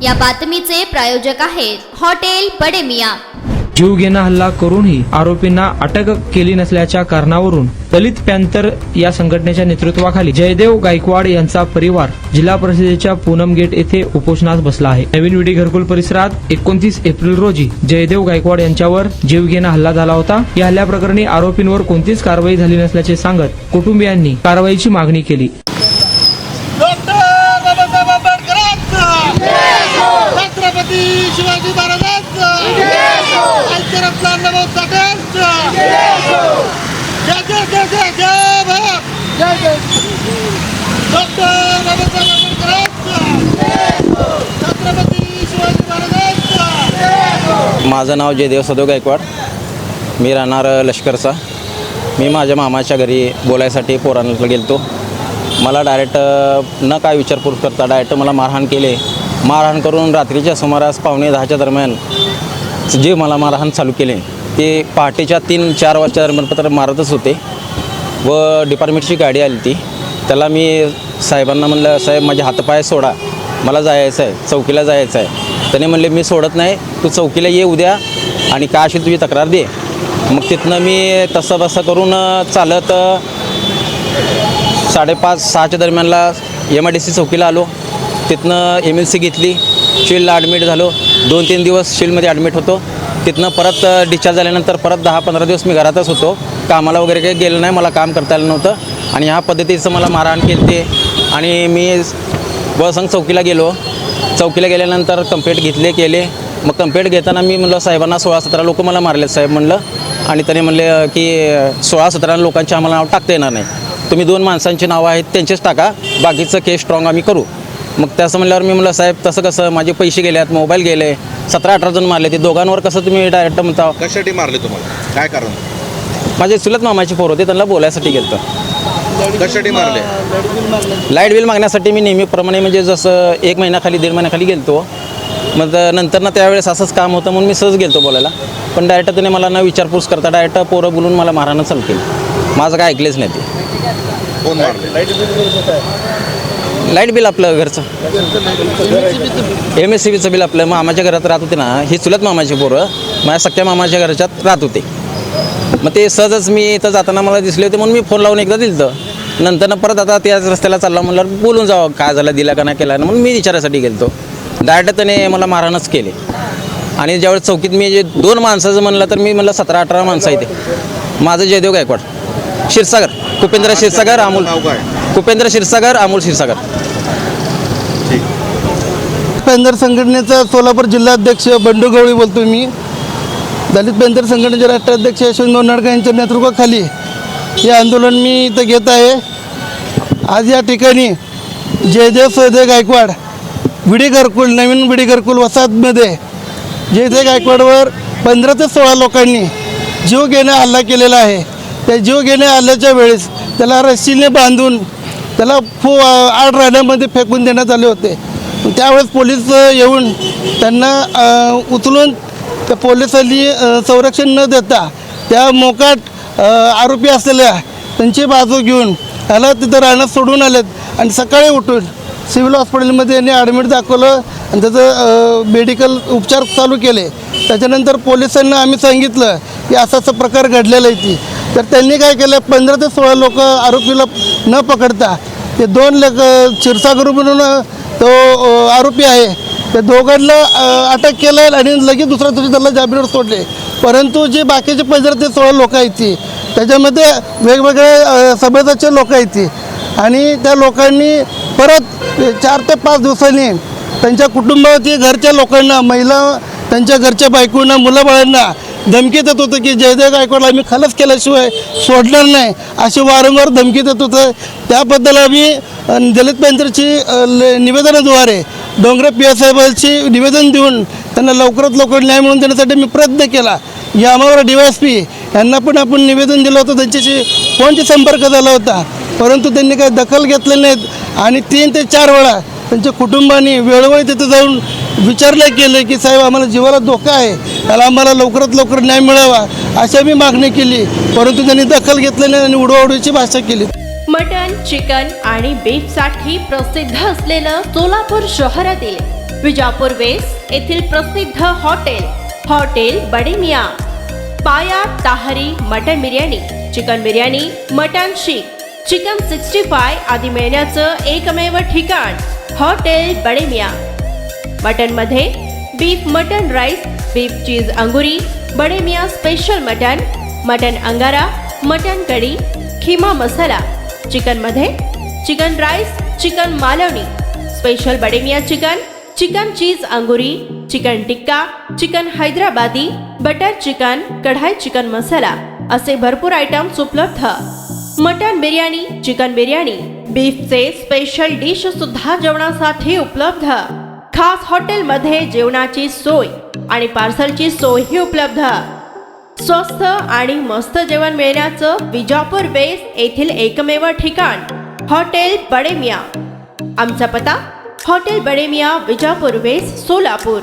या बातमीचे प्रायोजक आहेत हॉटेल बडे मियां। जीवघेणा हल्ला करूनही आरोपींना अटक केली नसल्याच्या कारणावरून दलित पॅंथर या संघटनेच्या नेतृत्वाखाली जयदेव गायकवाड यांचा परिवार जिल्हा परिषदेच्या पूनम गेट येथे उपोषणास बसला आहे। नवीन विडी घरकुल परिसरात 29 एप्रिल रोजी जयदेव गायकवाड यांच्यावर जीवघेणा हल्ला झाला होता। या हल्ल्याप्रकरणी आरोपींवर कोणतीच कारवाई झाली नसल्याचे सांगत कुटुंबियांनी कारवाईची मागणी केली। छत्रपती शिवाजी महाराजांचा ऐक्यरत्न अण्णाभाऊ साठेंचा जय जय जय जय जय भारत जय जय डॉक्टर बाबासाहेब आंबेडकरांचा छत्रपती शिवाजी महाराजांचा। माझं नाव जयदेव सदो गायकवाड, मी राहणार लष्करचा। मी माझ्या मामाच्या घरी बोलायसाठी पोरांना गेलतो। मला डायरेक्ट न काय विचारपूस करता डायरेक्ट मला मारहाण केले। मारहाण करून रात्रीच्या सुमारास 9:45 दरम्यान जे मला मारहाण चालू केले ते पहाटेच्या 3-4 वाजता दरम्यान मारतच होते व डिपार्टमेंटची गाडी आली ती। त्याला मी साहेबांना म्हणलं, साहेब माझे हातपाय सोडा, मला जायचं आहे, चौकीला जायचं आहे। त्याने म्हणले मी सोडत नाही, तू चौकीला ये उद्या आणि काय असेल तुझी तक्रार दे। मग तिथनं मी तसं बसं करून चालत 5:30-6च्या दरम्यानला MIDC चौकीला आलो। तिथनं MLC घेतली, शीलला ॲडमिट झालो। 2-3 दिवस शीलमध्ये ॲडमिट होतो। तिथनं परत डिस्चार्ज झाल्यानंतर परत 10-15 दिवस मी घरातच होतो, कामाला वगैरे काही गेलं नाही, मला काम करता आलं नव्हतं। आणि ह्या पद्धतीचं मला मारहाण केली ते आणि मी बसंग चौकीला गेलो। चौकीला गेल्यानंतर कंप्लेंट केले। मग कंप्लेंट घेताना मी म्हणलं साहेबांना 16-17 लोक मला मारलेत साहेब म्हणलं, आणि त्याने म्हणले की 16-17 लोकांचे आम्हाला नाव टाकता येणार नाही, तुम्ही 2 माणसांची नावं आहेत त्यांचेच टाका, बाकीचं केस स्ट्रॉंग आम्ही करू। मग त्याचं म्हणल्यावर मी म्हणलं साहेब तसं कसं, माझे पैसे गेलेत, मोबाईल गेले, 17-18 जण मारले, ते दोघांवर कसं तुम्ही डायरेक्ट म्हणता? कशासाठी मारले तुम्हाला, काय कारण? माझे चुलत मामाचे पोर होते, त्यांना बोलायसाठी गेलं। कशासाठी मारले? लाईट बिल मागण्यासाठी मी नेहमीप्रमाणे म्हणजे जसं 1 महिन्याखाली 1.5 महिन्याखाली गेलतो। मग नंतर ना त्यावेळेस असंच काम होतं म्हणून मी सहज गेलतो बोलायला, पण डायरेक्ट त्याने मला न विचारपूस करता डायरेक्ट पोरं बोलून मला मारहाणं चालू केली। माझं काय ऐकलेच नाही ते। कोण मारले? लाईट बिल आपलं घरचं MSCBचं बिल आपलं मामाच्या घरात राहत होते ना, ही चुलत मामाची पोरं माझ्या सख्या मामाच्या घराच्यात राहत होते। मग ते सहजच मी इथं जाताना मला दिसले होते म्हणून मी फोन लावून एकदा दिलं। नंतर परत आता त्याच रस्त्याला चालला म्हणलं बोलून जावं काय झालं, दिला का नाही केला ना, म्हणून मी विचारायसाठी गेलो। डायरेक्ट त्याने मला मारहाणच केले। आणि ज्यावेळेस चौकीत मी जे 2 माणसाचं म्हणलं तर मी म्हणलं 17-18 माणसं आहे ते। माझं जयदेव गायकवाड, क्षीरसागर, कुपेंद्र क्षीरसागर, अमोल कुपेंद्र क्षीरसागर, अमोल क्षीरसागर। पॅंथर संघटनेचा सोलापूर जिल्हाध्यक्ष बंडू गवळी बोलतो मी। दलित पॅंथर संघटनेचे राष्ट्राध्यक्ष यशवंत नाडकर यांच्या नेतृत्वाखाली हे आंदोलन मी इथं घेत आहे। आज या ठिकाणी जयदेव सदे गायकवाड विडी घरकुल, नवीन विडी घरकुल वसाहतमध्ये जयदेव गायकवाडवर 15 ते 16 लोकांनी जीवघेणा हल्ला केलेला आहे। त्या जीवघेण्या हल्ल्याच्या वेळेस त्याला रस्सीने बांधून त्याला आड राहण्यामध्ये फेकून देण्यात आले होते। त्यावेळेस पोलीस येऊन त्यांना उचलून त्या पोलिसांनी संरक्षण न देता त्या मोकाट आरोपी असलेल्या त्यांची बाजू घेऊन त्याला तिथं राहण्यात सोडून आलेत। आणि सकाळी उठून सिव्हिल हॉस्पिटलमध्ये यांनी ॲडमिट दाखवलं आणि त्याचं मेडिकल उपचार चालू केले। त्याच्यानंतर पोलिसांना आम्ही सांगितलं की असा प्रकार घडलेला आहे ती, तर त्यांनी काय केलं, 15 ते 16 लोक आरोपीला न पकडता ते 2 क्षीरसागर म्हणून तो आरोपी आहे, त्या दोघांना अटक केलं आणि लगेच दुसऱ्या दिवशी त्याला जामीनवर सोडले। परंतु जे बाकीचे 15 ते 16 लोक आहेत ती त्याच्यामध्ये वेगवेगळ्या समाजाचे लोक आहेत ती, आणि त्या लोकांनी परत 4 ते 5 दिवसांनी त्यांच्या कुटुंबावरती घरच्या लोकांना, महिला त्यांच्या घरच्या बायकोंना, मुलाबाळांना धमकी देत होतं की जयदेव गायकवाडला आम्ही खलास केल्याशिवाय सोडणार नाही, अशी वारंवार धमकी देत होतं। त्याबद्दल आम्ही दलित पॅंथरची निवेदनाद्वारे डोंगरे PI साहेबांची निवेदन देऊन त्यांना लवकरात लवकर न्याय मिळवून देण्यासाठी मी प्रयत्न केला। यामावर DYSP यांना पण आपण निवेदन दिलं होतं, त्यांच्याशी फोनचा संपर्क झाला होता, परंतु त्यांनी काही दखल घेतलेली नाहीत। आणि 3 ते 4 वेळा त्यांच्या कुटुंबाने वेळोवेळी तिथे जाऊन विचारलं केलं की साहेब आम्हाला जीवाला धोका आहे, त्याला आम्हाला लवकरात लवकर न्याय मिळावा अशी मी मागणी केली, परंतु त्यांनी दखल घेतली नाही आणि उडवाउडवीची भाषा केली। मटन, चिकन आणि बीफसाठी प्रसिद्ध असलेलं सोलापूर शहरातील विजापूर वेस्ट येथील प्रसिद्ध हॉटेल बडेमिया. पाया ताहरी mutton biryani, chicken biryani, mutton शीख, चिकन 65 आदी मिळण्याचं एकमेव ठिकाण हॉटेल बडेमिया. मटनमध्ये beef mutton rice, beef cheese अंगुरी, बडेमिया स्पेशल मटन, मटन अंगारा, मटन कढी, खिमा मसाला. चिकनमध्ये chicken rice, chicken Malvani, special Bademiya chicken, chicken cheese अंगुरी, chicken tikka, chicken Hyderabadi, butter chicken, kadhai chicken masala असे भरपूर आयटम्स उपलब्ध. मटन बिर्याणी, चिकन बिर्याणी, बीफचे स्पेशल डिश सुद्धा जेवणासाठी उपलब्ध. खास हॉटेलमध्ये जेवणाची सोय आणि पार्सलची सोयही उपलब्ध. स्वस्त आणि मस्त जेवण मिळण्याचं विजापूर वेस्ट येथील एकमेव ठिकाण हॉटेल बडेमिया. आमचा पत्ता हॉटेल बडेमिया, विजापूर वेस्ट, सोलापूर.